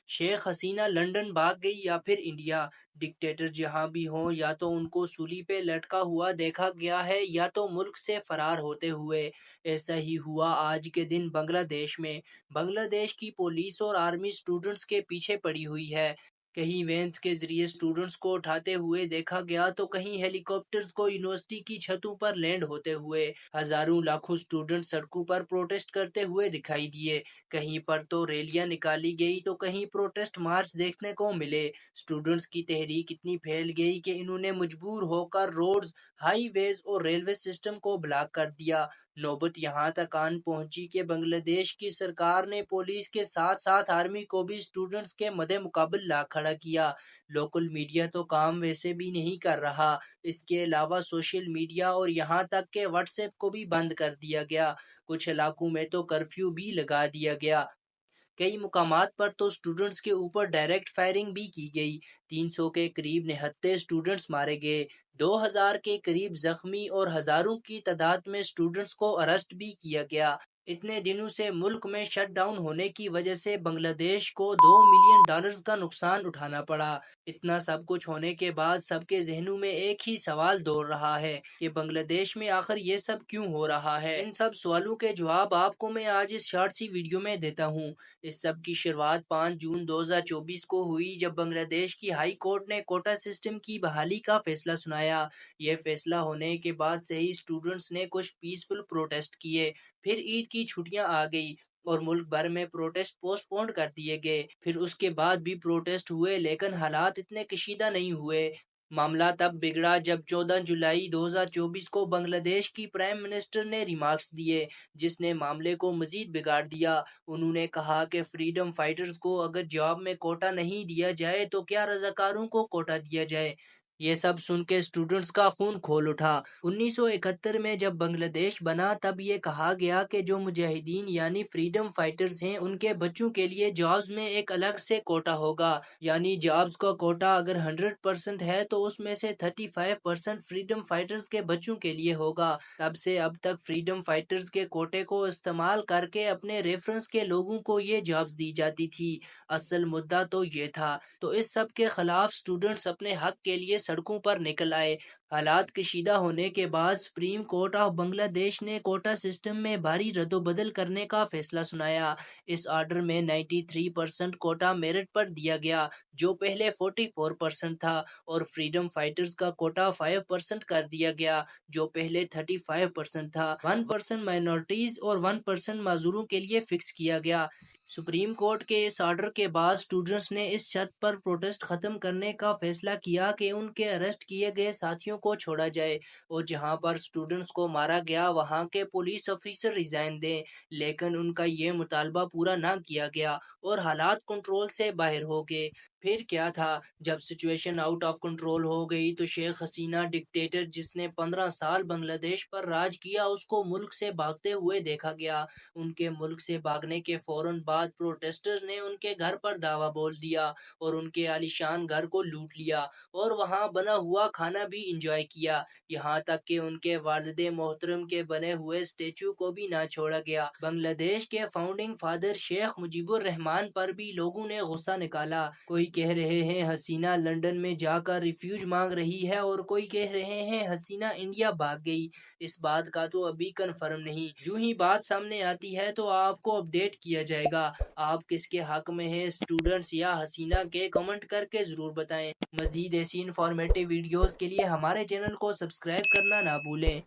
Sheikh Hasina London بھاگ گئی یا پھر انڈیا؟ ڈکٹیٹر جہاں بھی ہوں یا تو ان کو سولی پہ لٹکا ہوا دیکھا گیا ہے یا تو ملک سے فرار ہوتے ہوئے۔ ایسا ہی ہوا آج کے دن بنگلہ دیش میں۔ بنگلہ دیش کی پولیس اور آرمی اسٹوڈنٹس کے پیچھے پڑی ہوئی ہے۔ کہیں وینز کے ذریعے اسٹوڈنٹس کو اٹھاتے ہوئے دیکھا گیا تو کہیں ہیلی کاپٹرز کو یونیورسٹی کی چھتوں پر لینڈ ہوتے ہوئے۔ ہزاروں لاکھوں اسٹوڈنٹ سڑکوں پر پروٹیسٹ کرتے ہوئے دکھائی دیے۔ کہیں پر تو ریلیاں نکالی گئی تو کہیں پروٹیسٹ مارچ دیکھنے کو ملے۔ اسٹوڈنٹس کی تحریک اتنی پھیل گئی کہ انہوں نے مجبور ہو کر روڈز، ہائی ویز اور ریلوے سسٹم کو بلاک کر دیا۔ نوبت یہاں تک آن پہنچی کہ بنگلہ دیش کی سرکار نے پولیس کے ساتھ ساتھ آرمی کو بھی اسٹوڈنٹس کے مدِ مقابل لا کھڑا کیا۔ لوکل میڈیا تو کام ویسے بھی نہیں کر رہا، اس کے علاوہ سوشل میڈیا اور یہاں تک کہ واٹس ایپ کو بھی بند کر دیا گیا۔ کچھ علاقوں میں تو کرفیو بھی لگا دیا گیا۔ کئی مقامات پر تو اسٹوڈنٹس کے اوپر ڈائریکٹ فائرنگ بھی کی گئی۔ 300 کے قریب نہتے اسٹوڈنٹس مارے گئے، 2000 کے قریب زخمی اور ہزاروں کی تعداد میں اسٹوڈنٹس کو ارسٹ بھی کیا گیا۔ اتنے دنوں سے ملک میں شٹ ڈاؤن ہونے کی وجہ سے بنگلہ دیش کو $2 ملین کا نقصان اٹھانا پڑا۔ اتنا سب کچھ ہونے کے بعد سب کے ذہنوں میں ایک ہی سوال دوڑ رہا ہے کہ بنگلہ دیش میں آخر یہ سب کیوں ہو رہا ہے؟ ان سب سوالوں کے جواب آپ کو میں آج اس شارٹ سی ویڈیو میں دیتا ہوں۔ اس سب کی شروعات 5 جون 2024 کو ہوئی جب بنگلہ دیش کی ہائی کورٹ نے کوٹا سسٹم کی بحالی کا فیصلہ سنایا۔ یہ فیصلہ ہونے کے بعد سے ہی اسٹوڈنٹس نے کچھ پیسفل پروٹیسٹ کیے۔ پھر عید کی چھٹیاں آ گئی اور ملک بھر میں پروٹیسٹ پوسٹ پون کر دیے گئے۔ پھر اس کے بعد بھی پروٹیسٹ ہوئے لیکن حالات اتنے کشیدہ نہیں ہوئے۔ معاملہ تب بگڑا جب 14 جولائی 2024 کو بنگلہ دیش کی پرائم منسٹر نے ریمارکس دیے جس نے معاملے کو مزید بگاڑ دیا۔ انہوں نے کہا کہ فریڈم فائٹرز کو اگر جاب میں کوٹا نہیں دیا جائے تو کیا رضاکاروں کو کوٹا دیا جائے؟ یہ سب سن کے اسٹوڈنٹس کا خون کھول اٹھا۔ 1971 میں جب بنگلہ دیش بنا تب یہ کہا گیا کہ جو مجاہدین یعنی فریڈم فائٹرز ہیں ان کے بچوں کے لیے جابز میں ایک الگ سے کوٹا ہوگا، یعنی جابز کا کوٹا اگر 100% ہے تو اس میں سے 35% فریڈم فائٹرز کے بچوں کے لیے ہوگا۔ تب سے اب تک فریڈم فائٹرز کے کوٹے کو استعمال کر کے اپنے ریفرنس کے لوگوں کو یہ جابز دی جاتی تھی۔ اصل مدعا تو یہ تھا۔ تو اس سب کے خلاف اسٹوڈنٹس اپنے حق کے لیے سڑکوں پر نکل آئے۔ حالات کشیدہ ہونے کے بعد سپریم کورٹ آف بنگلہ دیش نے کوٹا سسٹم میں بھاری رد و بدل کرنے کا فیصلہ سنایا۔ اس آرڈر میں 93% کوٹا میرٹ پر دیا گیا جو پہلے 44% تھا، اور فریڈم فائٹرز کا کوٹا 5% کر دیا گیا جو پہلے 35% تھا۔ 1% مائنورٹیز اور 1% معذوروں کے لیے فکس کیا گیا۔ سپریم کورٹ کے اس آرڈر کے بعد اسٹوڈنٹس نے اس شرط پر پروٹیسٹ ختم کرنے کا فیصلہ کیا کہ ان کے اریسٹ کیے گئے ساتھیوں کو چھوڑا جائے اور جہاں پر اسٹوڈنٹس کو مارا گیا وہاں کے پولیس آفیسر ریزائن دیں، لیکن ان کا یہ مطالبہ پورا نہ کیا گیا اور حالات کنٹرول سے باہر ہو گئے۔ پھر کیا تھا؟ جب سچویشن آؤٹ آف کنٹرول ہو گئی تو شیخ حسینہ ڈکٹیٹر جس نے 15 سال بنگلہ دیش پر راج کیا اس کو ملک سے بھاگتے ہوئے دیکھا گیا۔ ان کے ملک سے بھاگنے کے فوراً بعد پروٹیسٹر نے ان کے گھر پر دھاوا بول دیا اور ان کے عالیشان گھر کو لوٹ لیا اور وہاں بنا ہوا کھانا بھی انجوائے کیا، یہاں تک کہ ان کے والد محترم کے بنے ہوئے اسٹیچو کو بھی نہ چھوڑا گیا۔ بنگلہ دیش کے فاؤنڈنگ فادر شیخ مجیب الرحمان پر بھی لوگوں نے غصہ نکالا۔ کوئی کہہ رہے ہیں حسینہ لندن میں جا کر ریفیوج مانگ رہی ہے اور کوئی کہہ رہے ہیں حسینہ انڈیا بھاگ گئی۔ اس بات کا تو ابھی کنفرم نہیں، جو ہی بات سامنے آتی ہے تو آپ کو اپڈیٹ کیا جائے گا۔ آپ کس کے حق میں ہیں، اسٹوڈنٹس یا حسینہ کے؟ کمنٹ کر کے ضرور بتائیں۔ مزید ایسی انفارمیٹیو ویڈیوز کے لیے ہمارے چینل کو سبسکرائب کرنا نہ بھولیں۔